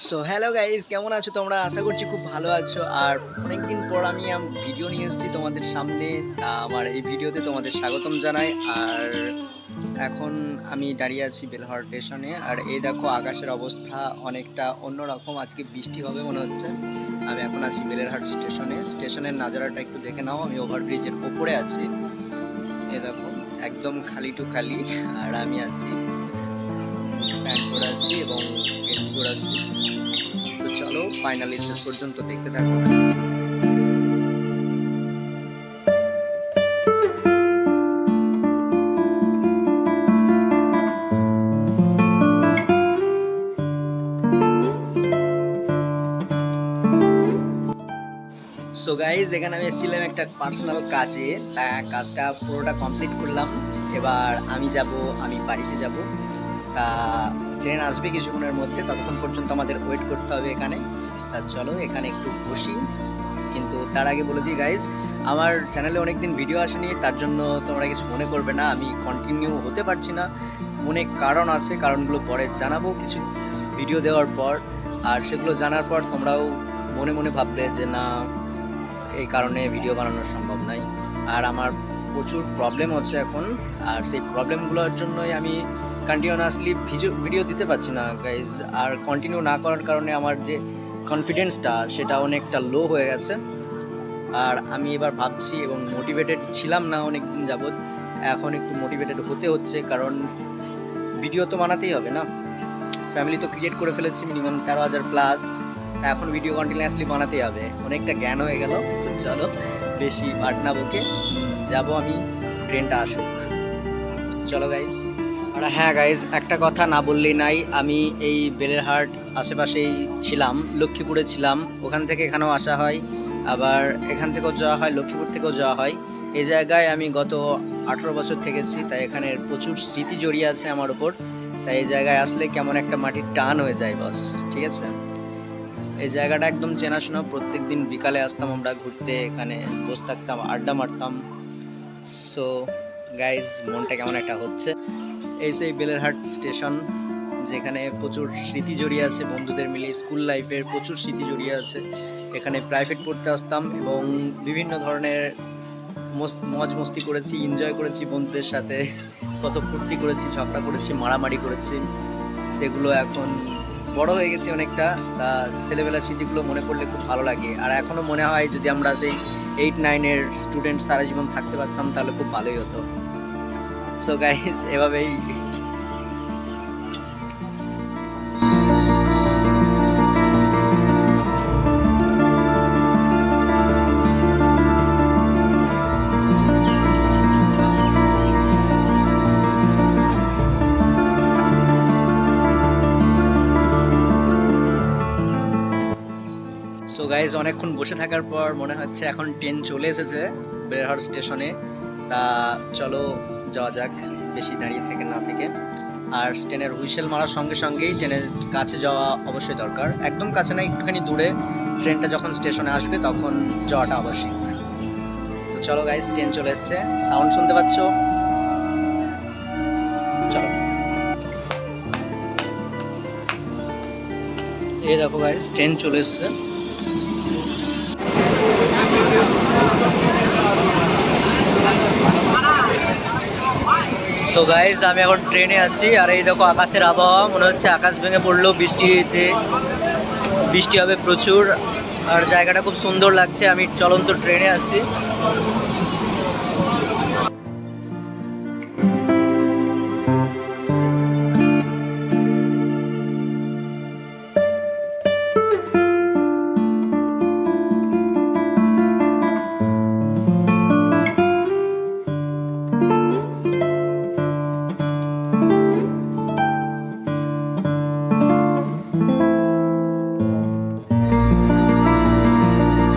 So hello guys, কেমন আছো তোমরা? আশা করছি খুব ভালো আছো। আর অনেকদিন পর আমি ভিডিও নিয়ে এসেছি তোমাদের সামনে। আমার এই ভিডিওতে তোমাদের স্বাগতম জানাই। আর এখন আমি দাঁড়িয়ে আছি বেলহর স্টেশনে। আর এই দেখো আকাশের অবস্থা অনেকটা অন্যরকম, আজকে বৃষ্টি হবে মনে হচ্ছে। আমি এখন আছি বেলেরহাট স্টেশনে। স্টেশনের নাজারাটা একটু দেখে নাও। আমি ওভারব্রিজের ওপরে আছি। এ দেখো একদম খালি টু খালি। আর আমি আছি স্ট্যান্ড করে আছি এবং এন্ট্রি করে আছি। তো চলো ফাইনালি শেষ পর্যন্ত দেখতে থাকো। সো গাইজ, এখানে আমি এসেছিলাম একটা পার্সোনাল কাজে। তা কাজটা পুরোটা কমপ্লিট করলাম। এবার আমি বাড়িতে যাব। তা ট্রেন আসবে কিছুক্ষণের মধ্যে, ততক্ষণ পর্যন্ত আমাদের ওয়েট করতে হবে এখানে। তা চলো এখানে একটু বসি। কিন্তু তার আগে বলে দিই গাইজ, আমার চ্যানেলে অনেক দিন ভিডিও আসেনি, তার জন্য তোমরা কিছু মনে করবে না। আমি কন্টিনিউ হতে পারছি না, অনেক কারণ আছে। কারণগুলো পরে জানাবো কিছু ভিডিও দেওয়ার পর। আর সেগুলো জানার পর তোমরাও মনে মনে ভাববে যে না, এই কারণে ভিডিও বানানো সম্ভব নয়। আর আমার প্রচুর প্রবলেম হচ্ছে এখন। আর সেই প্রবলেমগুলোর জন্যই আমি কন্টিনিউয়াসলি ভিডিও দিতে পারছি না গাইজ। আর কন্টিনিউ না করার কারণে আমার যে কনফিডেন্সটা সেটা অনেকটা লো হয়ে গেছে। আর আমি এবার ভাবছি, এবং মোটিভেটেড ছিলাম না অনেক দিন যাবৎ, এখন একটু মোটিভেটেড হতে হচ্ছে। কারণ ভিডিও তো বানাতেই হবে না। ফ্যামিলি তো ক্রিয়েট করে ফেলেছি মিনিমাম 13,000 প্লাস। এখন ভিডিও কন্টিনিউয়াসলি বানাতেই হবে। অনেকটা জ্ঞান হয়ে গেল। তো চলো বেশি পাট না বকে যাবো আমি, ট্রেনটা আসুক। চলো গাইজ। আর হ্যাঁ গাইজ, একটা কথা না বললেই নাই। আমি এই বেলেরহাট আশেপাশেই ছিলাম, লক্ষ্মীপুরে ছিলাম। ওখান থেকে এখানেও আসা হয়, আবার এখান থেকেও যাওয়া হয়, লক্ষ্মীপুর থেকেও যাওয়া হয়। এই জায়গায় আমি গত 18 বছর থেকেছি, তাই এখানে প্রচুর স্মৃতি জড়িয়ে আছে আমার ওপর। তাই এই জায়গায় আসলে কেমন একটা মাটির টান হয়ে যায় বস, ঠিক আছে। এই জায়গাটা একদম চেনাশোনা। প্রত্যেক দিন বিকালে আসতাম আমরা ঘুরতে, এখানে বসে থাকতাম, আড্ডা মারতাম। সো গাইজ, মনটা কেমন একটা হচ্ছে। এই সেই বেলেরহাট স্টেশন, যেখানে প্রচুর স্মৃতি জড়িয়ে আছে। বন্ধুদের মিলে স্কুল লাইফের প্রচুর স্মৃতি জড়িয়ে আছে। এখানে প্রাইভেট পড়তে আসতাম এবং বিভিন্ন ধরনের মজ মস্তি করেছি, এনজয় করেছি বন্ধুদের সাথে। কত ফুর্তি করেছি, ঝগড়া করেছি, মারামারি করেছি। সেগুলো এখন বড় হয়ে গেছি অনেকটা। তা ছেলেবেলার স্মৃতিগুলো মনে পড়লে খুব ভালো লাগে। আর এখনও মনে হয় যদি আমরা সেই 8-9-এর স্টুডেন্ট সারা জীবন থাকতে পারতাম তাহলে খুব ভালোই হতো। সো গাইস, এভাবেই গাইজ, অনেকক্ষণ বসে থাকার পর মনে হচ্ছে এখন ট্রেন চলে এসেছে বেলহর স্টেশনে। তা চলো যাওয়া যাক, বেশি দাঁড়িয়ে থেকে না থেকে। আর ট্রেনের হুইসেল মারার সঙ্গে সঙ্গেই ট্রেনের কাছে যাওয়া অবশ্যই দরকার। একদম কাছে না, একটুখানি দূরে। ট্রেনটা যখন স্টেশনে আসবে তখন যাওয়াটা আবশ্যিক। তো চলো গাইজ, ট্রেন চলে এসছে। সাউন্ড শুনতে পাচ্ছ? চলো। এই দেখো গাইজ, ট্রেন চলে এসছে। সো গাইজ, আমি এখন ট্রেনে আছি। আর এই দেখো আকাশের আবহাওয়া, মনে হচ্ছে আকাশ ভেঙে পড়লো, বৃষ্টি হবে প্রচুর। আর জায়গাটা খুব সুন্দর লাগছে। আমি চলন্ত ট্রেনে আছি।